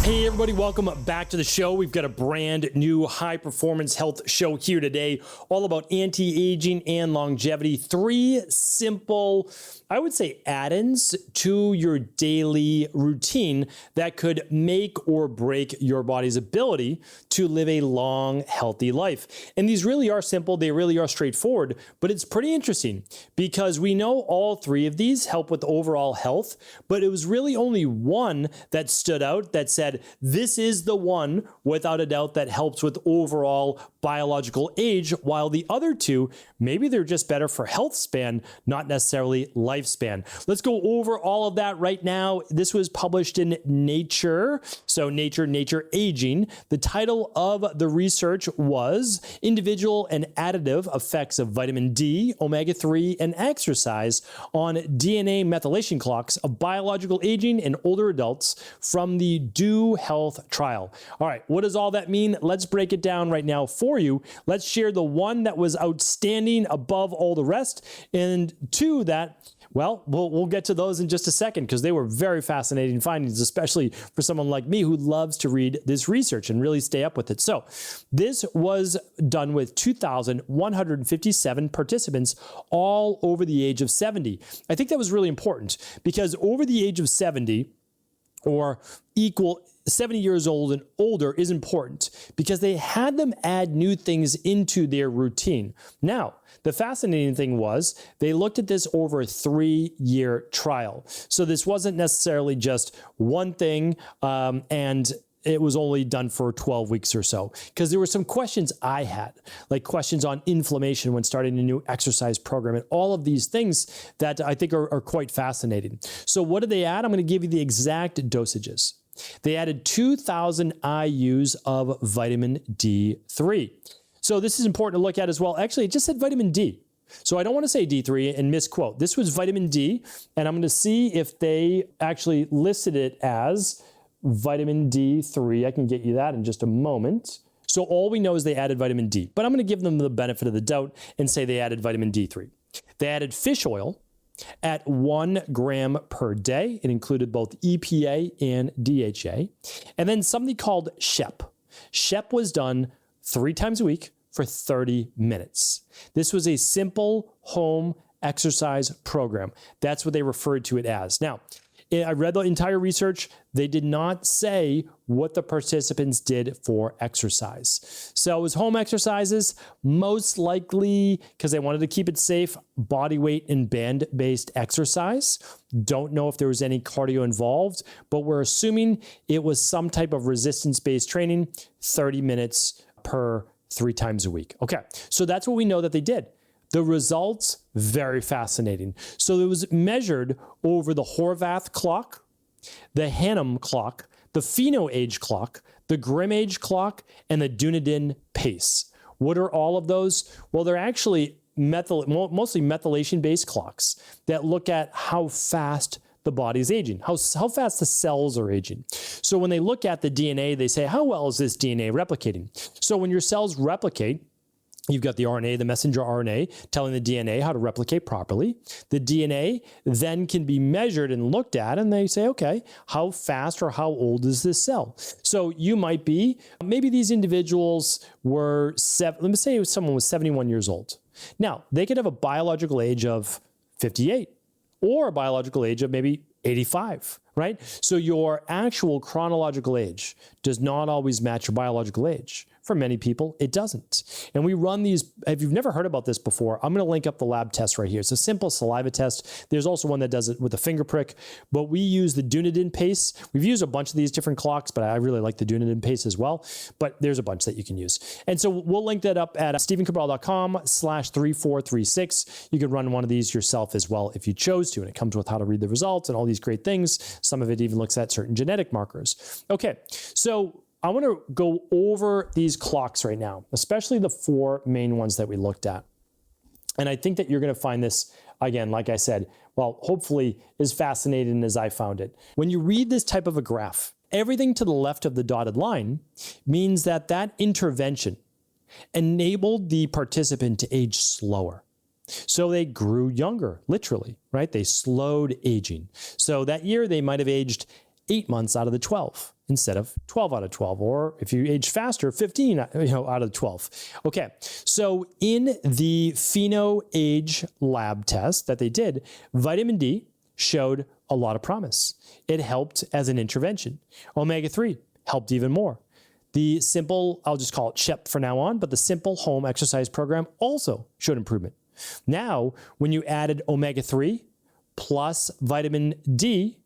Hey everybody, welcome back to the show. We've got a brand new high performance health show here today, all about anti-aging and longevity. 3 simple, I would say, add-ins to your daily routine that could make or break your body's ability to live a long, healthy life. And these really are simple, they really are straightforward, but it's pretty interesting because we know all 3 of these help with overall health, but it was really only one that stood out that said, this is the one, without a doubt, that helps with overall biological age, while the other 2, maybe they're just better for health span, not necessarily lifespan. Let's go over all of that right now. This was published in Nature, so Nature Aging. The title of the research was Individual and Additive Effects of Vitamin D, Omega-3, and Exercise on DNA Methylation Clocks of Biological Aging in Older Adults from the Do Health Trial. All right, what does all that mean? Let's break it down right now for you. Let's share the one that was outstanding above all the rest, and 2 that, well, we'll get to those in just a second because they were very fascinating findings, especially for someone like me who loves to read this research and really stay up with it. So this was done with 2,157 participants all over the age of 70. I think that was really important because over the age of 70, or equal 70 years old and older, is important because they had them add new things into their routine. Now, the fascinating thing was they looked at this over a 3-year trial. So this wasn't necessarily just one thing and it was only done for 12 weeks or so, because there were some questions I had, like questions on inflammation when starting a new exercise program and all of these things that I think are quite fascinating. So what did they add? I'm going to give you the exact dosages. They added 2,000 IUs of vitamin D3. So this is important to look at as well. Actually, it just said vitamin D. So I don't want to say D3 and misquote. This was vitamin D, and I'm going to see if they actually listed it as vitamin D3. I can get you that in just a moment. So all we know is they added vitamin D, but I'm going to give them the benefit of the doubt and say they added vitamin D3. They added fish oil at 1 gram per day. It included both EPA and DHA. And then something called SHEP. SHEP was done 3 times a week for 30 minutes. This was a simple home exercise program. That's what they referred to it as. Now, I read the entire research. They did not say what the participants did for exercise. So it was home exercises, most likely because they wanted to keep it safe, body weight and band-based exercise. Don't know if there was any cardio involved, but we're assuming it was some type of resistance-based training, 30 minutes per 3 times a week. Okay, so that's what we know that they did. The results, very fascinating. So it was measured over the Horvath clock, the Hannum clock, the Pheno age clock, the Grimm age clock, and the Dunedin pace. What are all of those? Well, they're actually mostly methylation-based clocks that look at how fast the body's aging, how fast the cells are aging. So when they look at the DNA, they say, how well is this DNA replicating? So when your cells replicate, you've got the RNA, the messenger RNA, telling the DNA how to replicate properly. The DNA then can be measured and looked at, and they say, okay, how fast or how old is this cell? So you might be, maybe these individuals were, let me say someone was 71 years old. Now, they could have a biological age of 58 or a biological age of maybe 85, right? So your actual chronological age does not always match your biological age. For many people, it doesn't. And we run these, if you've never heard about this before, I'm going to link up the lab test right here. It's a simple saliva test. There's also one that does it with a finger prick, but we use the Dunedin pace. We've used a bunch of these different clocks, but I really like the Dunedin pace as well. But there's a bunch that you can use. And so we'll link that up at stephencabral.com/3436. You can run one of these yourself as well if you chose to, and it comes with how to read the results and all these great things. Some of it even looks at certain genetic markers. Okay, so I want to go over these clocks right now, especially the 4 main ones that we looked at. And I think that you're going to find this, again, like I said, well, hopefully as fascinating as I found it. When you read this type of a graph, everything to the left of the dotted line means that that intervention enabled the participant to age slower. So they grew younger, literally, right? They slowed aging. So that year they might have aged 8 months out of the 12 instead of 12 out of 12. Or if you age faster, 15 out of 12. Okay, so in the Pheno age lab test that they did, vitamin D showed a lot of promise. It helped as an intervention. Omega-3 helped even more. The simple, I'll just call it CHIP for now on, but the simple home exercise program also showed improvement. Now, when you added omega-3 plus vitamin D,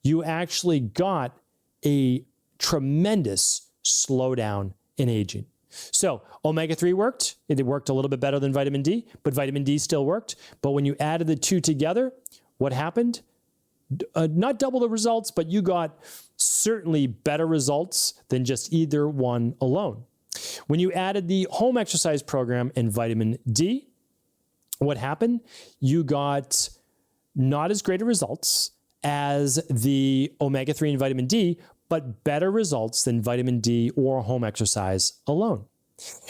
you actually got a tremendous slowdown in aging. So omega-3 worked. It worked a little bit better than vitamin D, but vitamin D still worked. But when you added the two together, what happened? Not double the results, but you got certainly better results than just either one alone. When you added the home exercise program and vitamin D, what happened? You got not as great a results as the omega-3 and vitamin D, but better results than vitamin D or home exercise alone.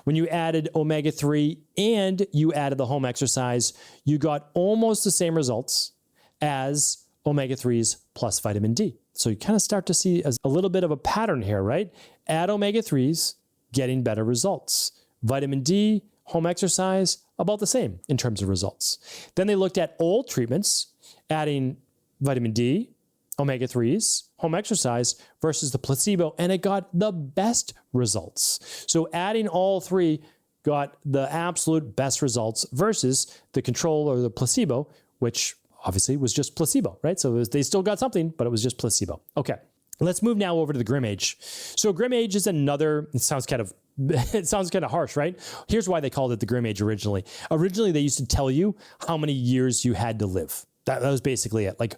When you added omega-3 and you added the home exercise, you got almost the same results as omega-3s plus vitamin D. So you kind of start to see a little bit of a pattern here, right? Add omega-3s, getting better results. Vitamin D, home exercise, about the same in terms of results. Then they looked at all treatments, adding vitamin D, omega-3s, home exercise versus the placebo, and it got the best results. So adding all three got the absolute best results versus the control or the placebo, which obviously was just placebo, right? So they still got something, but it was just placebo. Okay, let's move now over to the Grim Age. So Grim Age is another, it sounds kind of harsh, right? Here's why they called it the Grim Age originally. Originally, they used to tell you how many years you had to live. That was basically it. Like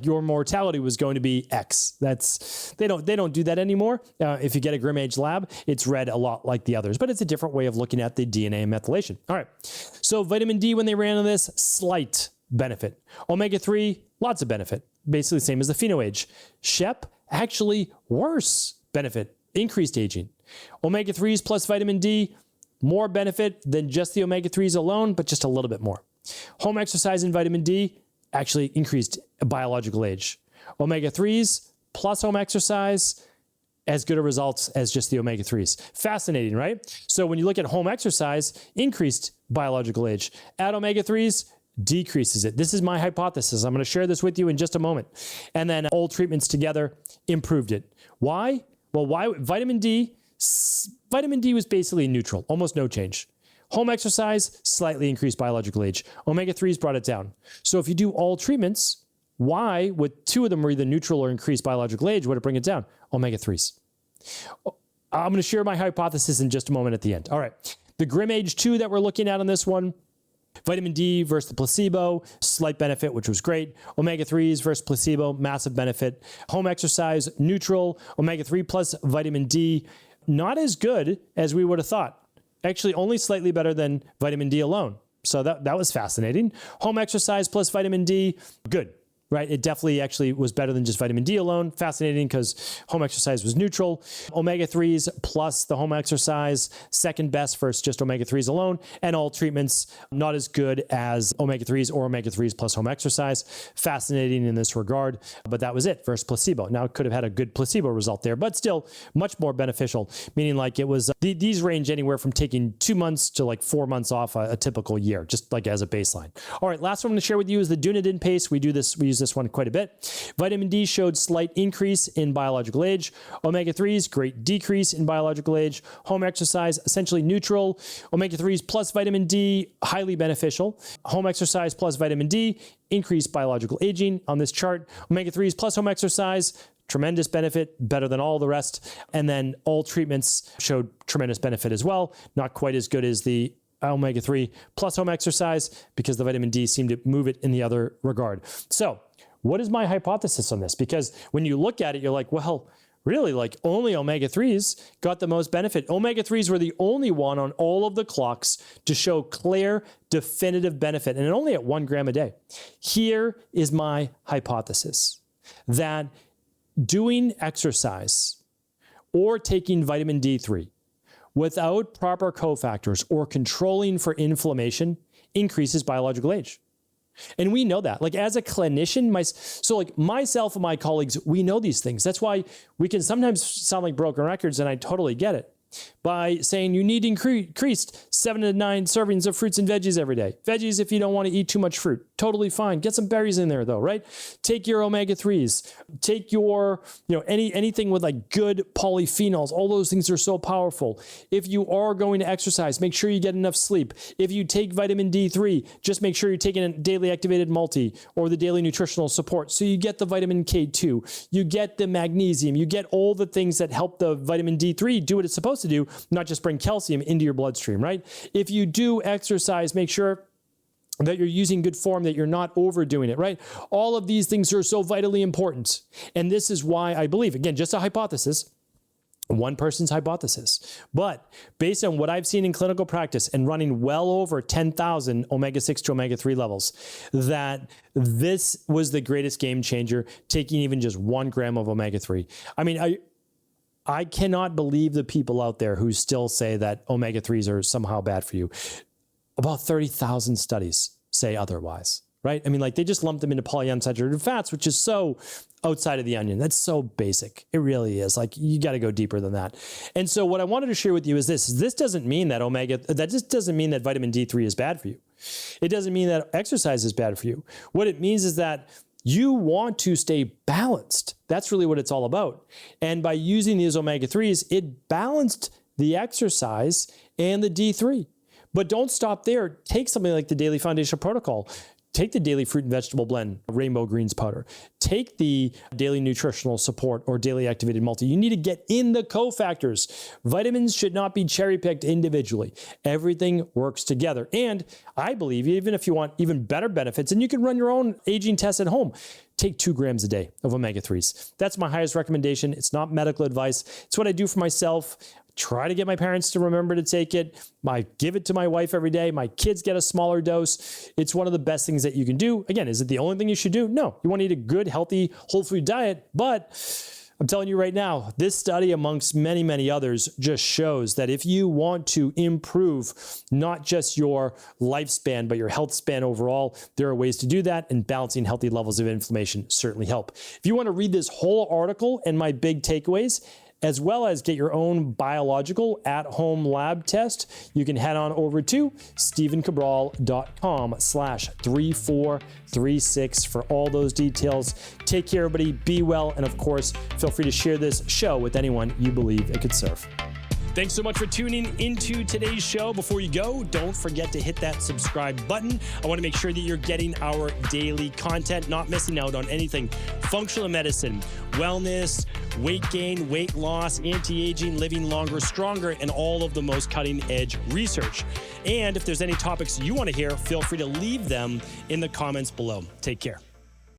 your mortality was going to be X. They don't do that anymore. If you get a Grim Age lab, it's read a lot like the others, but it's a different way of looking at the DNA methylation. All right. So vitamin D, when they ran on this, slight benefit. Omega-3, lots of benefit. Basically the same as the Pheno age. SHEP, actually worse benefit, increased aging. Omega-3s plus vitamin D, more benefit than just the omega-3s alone, but just a little bit more. Home exercise and vitamin D actually increased biological age. Omega-3s plus home exercise, as good a results as just the omega-3s. Fascinating, right? So when you look at home exercise, increased biological age. Add omega-3s, decreases it. This is my hypothesis. I'm going to share this with you in just a moment. And then all treatments together improved it. Why? Well, why? Vitamin D was basically neutral, almost no change. Home exercise, slightly increased biological age. Omega-3s brought it down. So if you do all treatments, why would two of them were either neutral or increased biological age, would it bring it down? Omega-3s. I'm going to share my hypothesis in just a moment at the end. All right. The Grim Age 2 that we're looking at on this one, vitamin D versus the placebo, slight benefit, which was great. Omega-3s versus placebo, massive benefit. Home exercise, neutral. Omega-3 plus vitamin D, not as good as we would have thought. Actually, only slightly better than vitamin D alone. So that was fascinating. Home exercise plus vitamin D, good. Right? It definitely actually was better than just vitamin D alone. Fascinating because home exercise was neutral. Omega-3s plus the home exercise, second best versus just omega-3s alone. And all treatments not as good as omega-3s or omega-3s plus home exercise. Fascinating in this regard. But that was it versus placebo. Now it could have had a good placebo result there, but still much more beneficial. Meaning like it was, these range anywhere from taking 2 months to like 4 months off a typical year, just like as a baseline. All right, last one I'm going to share with you is the Dunedin pace. We use this one quite a bit. Vitamin D showed slight increase in biological age. Omega-3s, great decrease in biological age. Home exercise, essentially neutral. Omega-3s plus vitamin D, highly beneficial. Home exercise plus vitamin D, increased biological aging on this chart. Omega-3s plus home exercise, tremendous benefit, better than all the rest. And then all treatments showed tremendous benefit as well. Not quite as good as the omega-3 plus home exercise because the vitamin D seemed to move it in the other regard. So what is my hypothesis on this? Because when you look at it, you're like, well, really, like only omega-3s got the most benefit. Omega-3s were the only one on all of the clocks to show clear, definitive benefit, and only at 1 gram a day. Here is my hypothesis that doing exercise or taking vitamin D3 without proper cofactors or controlling for inflammation increases biological age. And we know that. Like as a clinician, myself and my colleagues, we know these things. That's why we can sometimes sound like broken records, and I totally get it. By saying you need increased 7 to 9 servings of fruits and veggies every day. Veggies if you don't want to eat too much fruit. Totally fine. Get some berries in there though, right? Take your omega-3s. Take your, anything with like good polyphenols. All those things are so powerful. If you are going to exercise, make sure you get enough sleep. If you take vitamin D3, just make sure you're taking a daily activated multi or the daily nutritional support. So you get the vitamin K2, you get the magnesium, you get all the things that help the vitamin D3 do what it's supposed to do, not just bring calcium into your bloodstream, right? If you do exercise, make sure that you're using good form, that you're not overdoing it, right? All of these things are so vitally important. And this is why I believe, again, just a hypothesis, one person's hypothesis, but based on what I've seen in clinical practice and running well over 10,000 omega-6 to omega-3 levels, that this was the greatest game changer, taking even just 1 gram of omega-3. I mean, I cannot believe the people out there who still say that omega-3s are somehow bad for you. About 30,000 studies say otherwise, right? I mean, like they just lump them into polyunsaturated fats, which is so outside of the onion. That's so basic. It really is. Like you got to go deeper than that. And so what I wanted to share with you is this. This doesn't mean that just doesn't mean that vitamin D3 is bad for you. It doesn't mean that exercise is bad for you. What it means is that you want to stay balanced. That's really what it's all about. And by using these omega-3s, it balanced the exercise and the D3. But don't stop there. Take something like the Daily Foundation Protocol. Take the daily fruit and vegetable blend, rainbow greens powder. Take the daily nutritional support or daily activated multi. You need to get in the cofactors. Vitamins should not be cherry-picked individually. Everything works together. And I believe even if you want even better benefits, and you can run your own aging test at home, take 2 grams a day of omega-3s. That's my highest recommendation. It's not medical advice. It's what I do for myself. Try to get my parents to remember to take it. I give it to my wife every day. My kids get a smaller dose. It's one of the best things that you can do. Again, is it the only thing you should do? No. You want to eat a good, healthy, whole food diet. But I'm telling you right now, this study amongst many, many others just shows that if you want to improve not just your lifespan, but your health span overall, there are ways to do that, and balancing healthy levels of inflammation certainly help. If you want to read this whole article and my big takeaways, as well as get your own biological at-home lab test, you can head on over to stephencabral.com/3436 for all those details. Take care, everybody. Be well. And of course, feel free to share this show with anyone you believe it could serve. Thanks so much for tuning into today's show. Before you go, don't forget to hit that subscribe button. I want to make sure that you're getting our daily content, not missing out on anything functional medicine, wellness, weight gain, weight loss, anti-aging, living longer, stronger, and all of the most cutting-edge research. And if there's any topics you want to hear, feel free to leave them in the comments below. Take care.